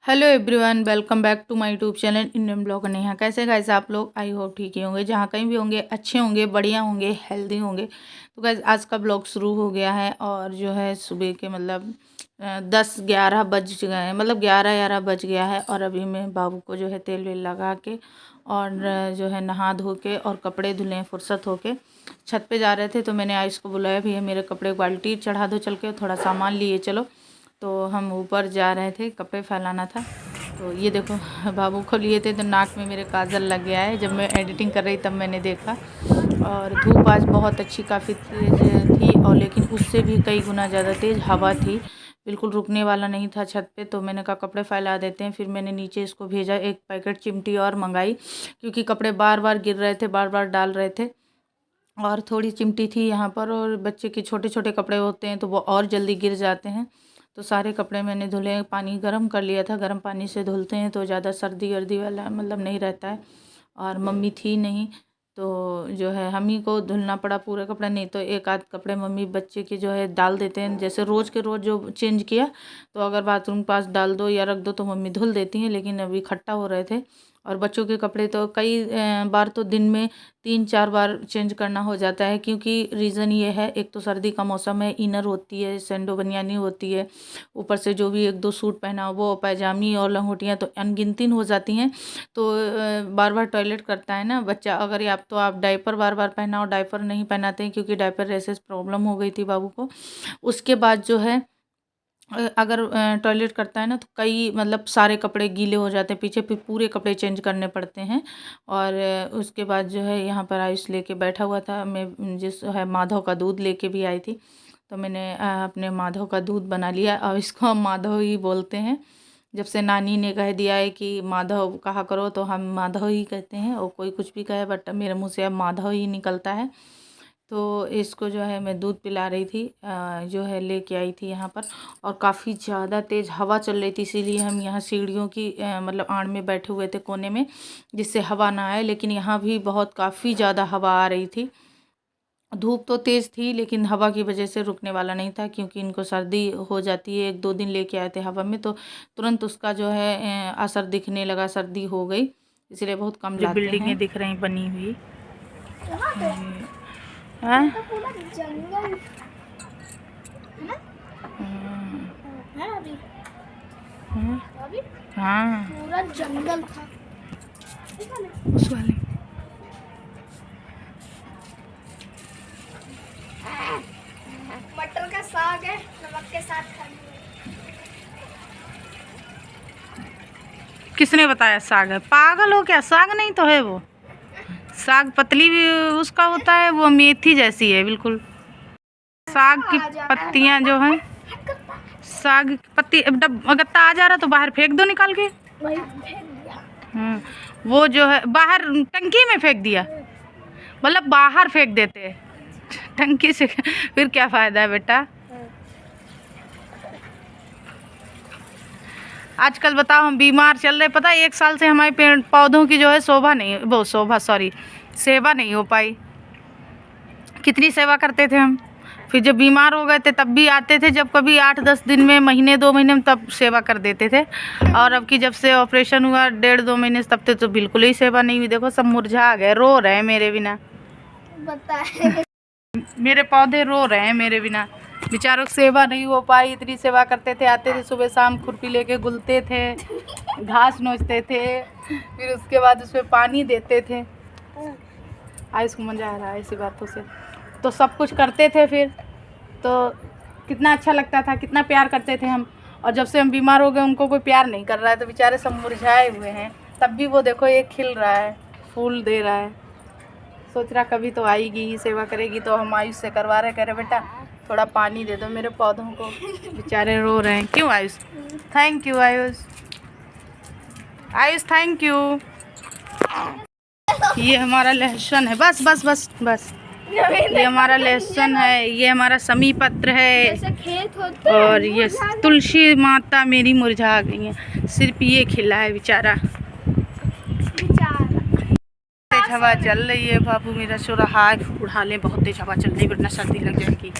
Hello everyone, welcome back to my YouTube channel Indian blog Neha. कैसे guys आप लोग? I hope ठीक ही होंगे, जहाँ कहीं भी होंगे अच्छे होंगे, बढ़िया होंगे, हेल्दी होंगे। तो गाइस आज का ब्लॉग शुरू हो गया है और जो है सुबह के मतलब 10-11 बज गए हैं, मतलब 11-11 बज गया है। और अभी मैं बाबू को जो है तेल वेल लगा के और जो है नहा धो के और कपड़े धुले फुर्सत होके छत पे जा रहे थे। तो मैंने आयुष को बुलाया, भैया मेरे कपड़े बाल्टी चढ़ा दो, चल के थोड़ा सामान लिए चलो। तो हम ऊपर जा रहे थे, कपड़े फैलाना था। तो ये देखो बाबू को लिए थे तो नाक में मेरे काजल लग गया है। जब मैं एडिटिंग कर रही तब मैंने देखा। और धूप आज बहुत अच्छी काफ़ी तेज़ थी, और लेकिन उससे भी कई गुना ज़्यादा तेज़ हवा थी, बिल्कुल रुकने वाला नहीं था छत पे। तो मैंने कहा कपड़े फैला देते हैं। फिर मैंने नीचे इसको भेजा, एक पैकेट चिमटी और मंगाई, क्योंकि कपड़े बार बार गिर रहे थे, बार बार डाल रहे थे। और थोड़ी चिमटी थी यहाँ पर, और बच्चे के छोटे छोटे कपड़े होते हैं तो वो और जल्दी गिर जाते हैं। तो सारे कपड़े मैंने धुले, पानी गर्म कर लिया था, गर्म पानी से धुलते हैं तो ज़्यादा सर्दी वर्दी वाला मतलब नहीं रहता है। और मम्मी थी नहीं तो जो है हम ही को धुलना पड़ा पूरे कपड़े, नहीं तो एक आध कपड़े मम्मी बच्चे के जो है डाल देते हैं। जैसे रोज़ के रोज़ जो चेंज किया तो अगर बाथरूम के पास डाल दो या रख दो तो मम्मी धुल देती हैं, लेकिन अभी इकट्ठा हो रहे थे। और बच्चों के कपड़े तो कई बार तो दिन में 3-4 बार चेंज करना हो जाता है, क्योंकि रीज़न ये है, एक तो सर्दी का मौसम है, इनर होती है, सेंडो बनियानी होती है, ऊपर से जो भी 1-2 सूट पहना हो वो, पैजामी और लंगोटियाँ तो अनगिनती हो जाती हैं। तो बार बार टॉयलेट करता है ना बच्चा। अगर या तो आप डायपर बार बार पहनाओ, डायपर नहीं पहनाते हैं क्योंकि डायपर रेसेस प्रॉब्लम हो गई थी बाबू को। उसके बाद जो है अगर टॉयलेट करता है ना तो कई मतलब सारे कपड़े गीले हो जाते हैं पीछे, फिर पूरे कपड़े चेंज करने पड़ते हैं। और उसके बाद जो है यहाँ पर आयुष लेके बैठा हुआ था। मैं जिस है माधव का दूध लेके भी आई थी, तो मैंने अपने माधव का दूध बना लिया। और इसको हम माधव ही बोलते हैं, जब से नानी ने कह दिया है कि माधव कहा करो तो हम माधव ही कहते हैं। और कोई कुछ भी कहे बट मेरे मुँह से अब माधव ही निकलता है। तो इसको जो है मैं दूध पिला रही थी, जो है लेके आई थी यहाँ पर। और काफ़ी ज़्यादा तेज़ हवा चल रही थी, इसीलिए हम यहाँ सीढ़ियों की मतलब आड़ में बैठे हुए थे कोने में, जिससे हवा ना आए। लेकिन यहाँ भी बहुत काफ़ी ज़्यादा हवा आ रही थी। धूप तो तेज़ थी लेकिन हवा की वजह से रुकने वाला नहीं था, क्योंकि इनको सर्दी हो जाती है। 1-2 दिन लेके आए थे हवा में तो तुरंत उसका जो है असर दिखने लगा, सर्दी हो गई। इसलिए बहुत कम लाते हैं। बिल्डिंगें दिख रही बनी हुई, हाँ पूरा जंगल है ना? है अभी? अभी? हाँ पूरा जंगल था उस वाले। मटर का साग है, नमक के साथ खाने। किसने बताया साग है? पागल हो क्या? साग नहीं तो है वो। साग पतली भी उसका होता है, वो मेथी जैसी है बिल्कुल। साग की पत्तियां जो हैं, साग की पत्ती गत्ता आ जा रहा तो बाहर फेंक दो निकाल के। वही फेंक दिया। वो जो है बाहर टंकी में फेंक दिया, मतलब बाहर फेंक देते हैं टंकी से, फिर क्या फ़ायदा है बेटा। आजकल बताओ हम बीमार चल रहे, पता है 1 साल से हमारे पेड़ पौधों की जो है सेवा नहीं हो पाई। कितनी सेवा करते थे हम, फिर जब बीमार हो गए थे तब भी आते थे, जब कभी 8-10 दिन में, महीने 2 महीने में तब सेवा कर देते थे। और अब की जब से ऑपरेशन हुआ 1.5-2 महीने से, तब तक तो बिल्कुल ही सेवा नहीं हुई। देखो सब मुरझा गए, रो रहे हैं मेरे बिना। बताए मेरे पौधे रो रहे हैं मेरे बिना, बेचारों की सेवा नहीं हो पाई। इतनी सेवा करते थे, आते थे सुबह शाम, खुरपी लेके गुलते थे, घास नोचते थे, फिर उसके बाद उसमें पानी देते थे। आयुष को मज़ा आ रहा है ऐसी बातों से, तो सब कुछ करते थे। फिर तो कितना अच्छा लगता था, कितना प्यार करते थे हम। और जब से हम बीमार हो गए उनको कोई प्यार नहीं कर रहा है, तो बेचारे सब मुरझाए हुए हैं। तब भी वो देखो एक खिल रहा है, फूल दे रहा है। सोच रहा कभी तो आएगी ही, सेवा करेगी। तो हम आयुष से करवा रहे, कह रहे बेटा थोड़ा पानी दे दो मेरे पौधों को, बेचारे रो रहे हैं। क्यों Ayush? Thank you Ayush, Ayush thank you. ये हमारा लहसुन है, बस बस बस बस। ये हमारा लहसुन है, ये हमारा समी पत्र है, खेत होते और ये तुलसी माता मेरी मुरझा गई है, सिर्फ ये खिला है बेचारा। तेज हवा चल रही है, बाबू मेरा सो रहा है, उड़ा ले, बहुत तेज हवा चल रही है वरना सर्दी लग जाएगी।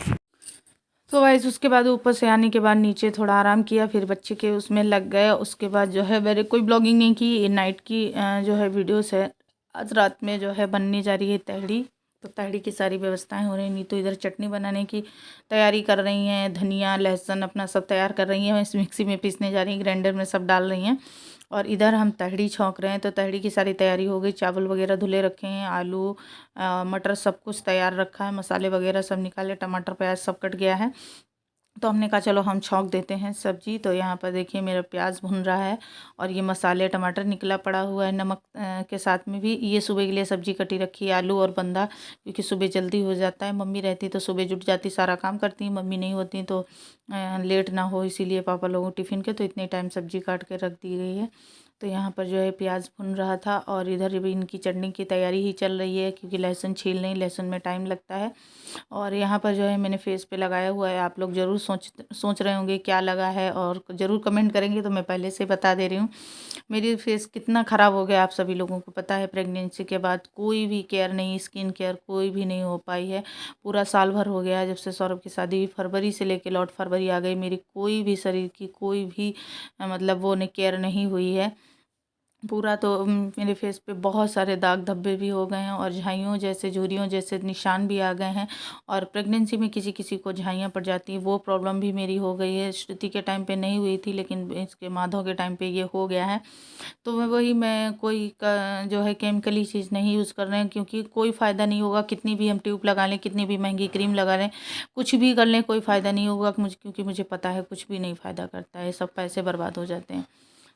तो गाइस उसके बाद ऊपर से आने के बाद नीचे थोड़ा आराम किया, फिर बच्चे के उसमें लग गए। उसके बाद जो है मेरे कोई ब्लॉगिंग नहीं की, ये नाइट की जो है वीडियोस है। आज रात में जो है बनने जा रही है तहड़ी, तो तहड़ी की सारी व्यवस्थाएं हो रही हैं। नीतू इधर चटनी बनाने की तैयारी कर रही हैं, धनिया लहसुन अपना सब तैयार कर रही हैं, इस मिक्सी में पीसने जा रही हैं, ग्राइंडर में सब डाल रही हैं। और इधर हम तहड़ी छौंक रहे हैं, तो तहड़ी की सारी तैयारी हो गई। चावल वगैरह धुले रखे हैं, आलू मटर सब कुछ तैयार रखा है, मसाले वगैरह सब निकाले, टमाटर प्याज सब कट गया है। तो हमने कहा चलो हम छौंक देते हैं सब्जी। तो यहाँ पर देखिए मेरा प्याज भुन रहा है और ये मसाले टमाटर निकला पड़ा हुआ है नमक के साथ में भी। ये सुबह के लिए सब्जी कटी रखी है, आलू और बंदा, क्योंकि सुबह जल्दी हो जाता है। मम्मी रहती तो सुबह जुट जाती, सारा काम करती, मम्मी नहीं होती तो लेट ना हो, इसीलिए पापा लोगों टिफ़िन के तो इतने टाइम सब्जी काट के रख दी गई है। तो यहाँ पर जो है प्याज भुन रहा था और इधर भी इनकी चटनी की तैयारी ही चल रही है, क्योंकि लहसुन छील नहीं, लहसुन में टाइम लगता है। और यहाँ पर जो है मैंने फेस पे लगाया हुआ है, आप लोग ज़रूर सोच रहे होंगे क्या लगा है, और ज़रूर कमेंट करेंगे, तो मैं पहले से बता दे रही हूँ। मेरी फेस कितना ख़राब हो गया आप सभी लोगों को पता है। प्रेगनेंसी के बाद कोई भी केयर नहीं, स्किन केयर कोई भी नहीं हो पाई है। पूरा साल भर हो गया जब से सौरभ की शादी हुई, फरवरी से लेके लौट फरवरी आ गई, मेरी कोई भी शरीर की कोई भी मतलब वो ने केयर नहीं हुई है पूरा। तो मेरे फेस पे बहुत सारे दाग धब्बे भी हो गए हैं और झाइयों जैसे, झुर्रियों जैसे निशान भी आ गए हैं। और प्रेगनेंसी में किसी किसी को झाइयाँ पड़ जाती हैं, वो प्रॉब्लम भी मेरी हो गई है। श्रुति के टाइम पे नहीं हुई थी, लेकिन इसके माधव के टाइम पे ये हो गया है। तो मैं कोई जो है केमिकली चीज़ नहीं यूज़ कर रहे हैं, क्योंकि कोई फ़ायदा नहीं होगा। कितनी भी हम ट्यूब लगा लें, कितनी भी महंगी क्रीम लगा लें, कुछ भी कर लें, कोई फ़ायदा नहीं होगा मुझे, क्योंकि मुझे पता है कुछ भी नहीं फ़ायदा करता है, सब पैसे बर्बाद हो जाते हैं।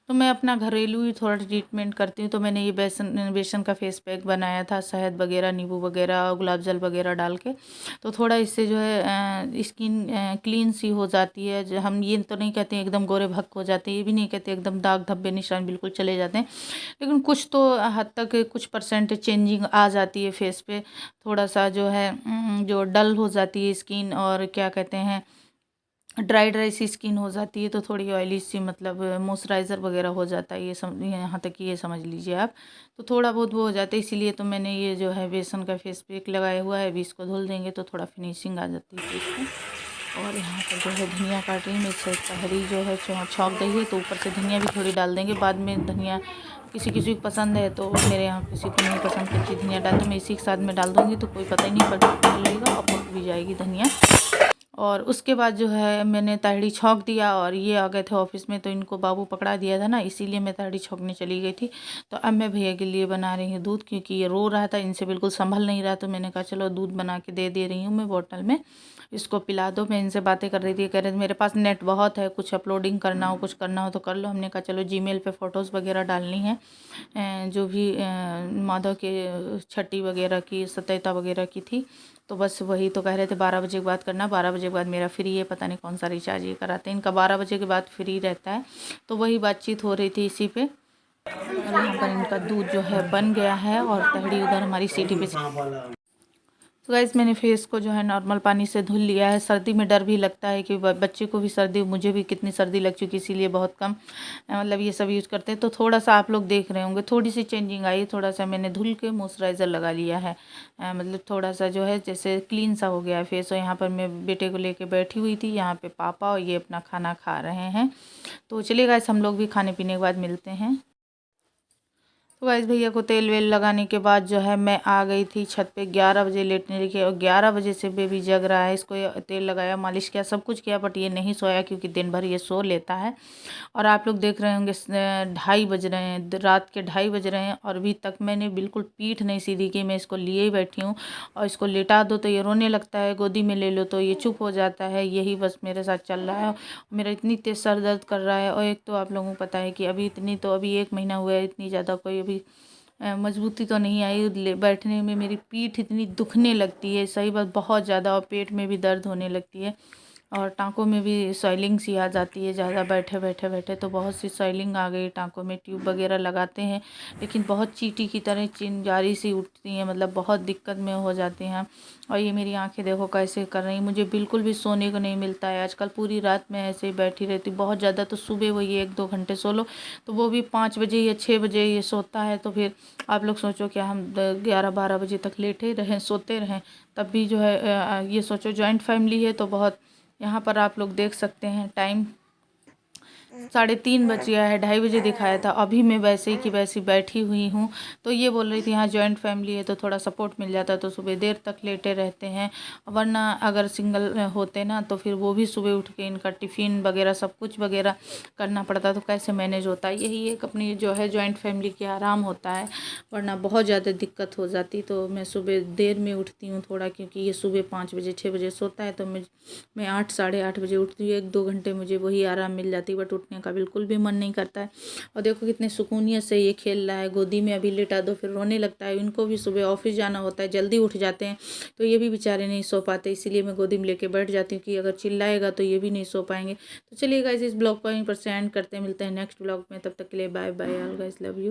तो मैं अपना घरेलू ही थोड़ा ट्रीटमेंट करती हूँ। तो मैंने ये बेसन का फेस पैक बनाया था, शहद वगैरह, नींबू वगैरह, गुलाब जल वगैरह डाल के। तो थोड़ा इससे जो है स्किन क्लीन सी हो जाती है। जो हम ये तो नहीं कहते हैं एकदम गोरे भक हो जाते हैं, ये भी नहीं कहते एकदम दाग धब्बे निशान बिल्कुल चले जाते हैं, लेकिन कुछ तो हद तक कुछ परसेंट चेंजिंग आ जाती है फेस पे। थोड़ा सा जो है जो डल हो जाती है स्किन, और क्या कहते हैं ड्राई सी स्किन हो जाती है, तो थोड़ी ऑयली सी, मतलब मॉइस्चराइज़र वगैरह हो जाता है, ये यहाँ तक ये समझ लीजिए आप। तो थोड़ा बहुत वो हो जाता है, इसीलिए तो मैंने ये जो है बेसन का फेस पैक लगाया हुआ है। अभी इसको धुल देंगे तो थोड़ा फिनिशिंग आ जाती है फेस में। और यहाँ पर जो है धनिया काट रही हूँ, मिर्च हरी जो है छौंक दी है, तो ऊपर से धनिया भी थोड़ी डाल देंगे बाद में। धनिया किसी किसी को पसंद है, तो मेरे यहाँ किसी को नहीं पसंद कच्ची धनिया डाल, तो मैं इसी के साथ में डाल दूँगी, तो कोई पता ही नहीं लगेगा और पक भी जाएगी धनिया। और उसके बाद जो है मैंने ताहड़ी छौंक दिया, और ये आ गए थे ऑफिस में, तो इनको बाबू पकड़ा दिया था ना, इसीलिए मैं ताहड़ी छौंकने चली गई थी। तो अब मैं भैया के लिए बना रही हूँ दूध, क्योंकि ये रो रहा था, इनसे बिल्कुल संभल नहीं रहा। तो मैंने कहा चलो दूध बना के दे रही हूँ मैं बॉटल में, इसको पिला दो। मैं इनसे बातें कर रही थी, कह रहे थे मेरे पास नेट बहुत है, कुछ अपलोडिंग करना हो, कुछ करना हो तो कर लो। हमने कहा चलो जीमेल पे फ़ोटोज़ वगैरह डालनी है, जो भी माधव के छठी वगैरह की, सत्यता वगैरह की थी, तो बस वही। तो कह रहे थे 12 बजे के बाद करना, 12 बजे के बाद मेरा फ्री है, पता नहीं कौन सा रिचार्ज ये कराते हैं, इनका 12 बजे के बाद फ्री रहता है। तो वही बातचीत हो रही थी इसी पे। और यहाँ पर इनका दूध जो है बन गया है, और तहड़ी उधर हमारी सीटी पे। तो गाइस मैंने फेस को जो है नॉर्मल पानी से धुल लिया है। सर्दी में डर भी लगता है कि बच्चे को भी सर्दी, मुझे भी कितनी सर्दी लग चुकी, इसीलिए बहुत कम मतलब ये सब यूज़ करते हैं। तो थोड़ा सा आप लोग देख रहे होंगे थोड़ी सी चेंजिंग आई, थोड़ा सा मैंने धुल के मॉइस्चराइज़र लगा लिया है, मतलब थोड़ा सा जो है जैसे क्लीन सा हो गया है फेस। और यहाँ पर मैं बेटे को लेके बैठी हुई थी, यहाँ पे पापा और ये अपना खाना खा रहे हैं। तो चलिए गाइस हम लोग भी खाने पीने के बाद मिलते हैं। तो गाइस भैया को तेल वेल लगाने के बाद जो है मैं आ गई थी छत पे 11 बजे लेटने के, और 11 बजे से बेबी जग रहा है। इसको तेल लगाया, मालिश किया, सब कुछ किया, बट ये नहीं सोया, क्योंकि दिन भर ये सो लेता है। और आप लोग देख रहे होंगे 2:30 बज रहे हैं, रात के 2:30 बज रहे हैं, और अभी तक मैंने बिल्कुल पीठ नहीं सीधी की। मैं इसको लिए ही बैठी हूँ, और इसको लेटा दो तो ये रोने लगता है, गोदी में ले लो तो ये चुप हो जाता है। यही बस मेरे साथ चल रहा है। मेरा इतनी तेज़ सर दर्द कर रहा है, और एक तो आप लोगों को पता है कि अभी 1 महीना हुआ है, इतनी ज़्यादा कोई अभी मजबूती तो नहीं आई। बैठने में मेरी पीठ इतनी दुखने लगती है, सही बात, बहुत ज़्यादा, और पेट में भी दर्द होने लगती है, और टाँकों में भी स्वेलिंग सी आ जाती है ज़्यादा बैठे बैठे बैठे। तो बहुत सी स्वेलिंग आ गई टाँकों में, ट्यूब वगैरह लगाते हैं, लेकिन बहुत चींटी की तरह चिंगारी सी उठती हैं, मतलब बहुत दिक्कत में हो जाते हैं। और ये मेरी आंखें देखो कैसे कर रही हैं, मुझे बिल्कुल भी सोने को नहीं मिलता है आजकल। पूरी रात में ऐसे ही बैठी रहती, बहुत ज़्यादा तो सुबह वही 1-2 घंटे सो लो, तो वो भी 5 बजे या 6 बजे ये सोता है। तो फिर आप लोग सोचो क्या हम 11-12 बजे तक लेटे रहें, सोते रहें, तब भी जो है ये सोचो जॉइंट फैमिली है तो बहुत यहाँ पर आप लोग देख सकते हैं टाइम 3:30 बज गया है, 2:30 बजे दिखाया था। अभी मैं वैसे ही की वैसी बैठी हुई हूँ। तो ये बोल रही थी यहाँ जॉइंट फैमिली है तो थोड़ा सपोर्ट मिल जाता है, तो सुबह देर तक लेटे रहते हैं, वरना अगर सिंगल होते ना तो फिर वो भी सुबह उठ के इनका टिफ़िन वगैरह सब कुछ वगैरह करना पड़ता, तो कैसे मैनेज होता है। यही एक अपनी जो है जॉइंट फैमिली की आराम होता है, वरना बहुत ज़्यादा दिक्कत हो जाती। तो मैं सुबह देर में उठती हूँ थोड़ा, क्योंकि ये सुबह 5 बजे 6 बजे सोता है, तो मैं 8 साढ़े 8 बजे उठती हूँ। 1-2 घंटे मुझे वही आराम मिल जाती, बट उठने का बिल्कुल भी मन नहीं करता है। और देखो कितने सुकूनियत से ये खेल रहा है, गोदी में अभी लिटा दो फिर रोने लगता है। इनको भी सुबह ऑफिस जाना होता है, जल्दी उठ जाते हैं, तो ये भी बेचारे नहीं सो पाते, इसीलिए मैं गोदी में लेके बैठ जाती हूँ कि अगर चिल्लाएगा तो ये भी नहीं सो पाएंगे। तो चलिए गाइस, इस ब्लॉग को यहीं पर से एंड करते हैं, मिलते हैं नेक्स्ट ब्लॉग में। तब तक के लिए bye bye all guys, love you.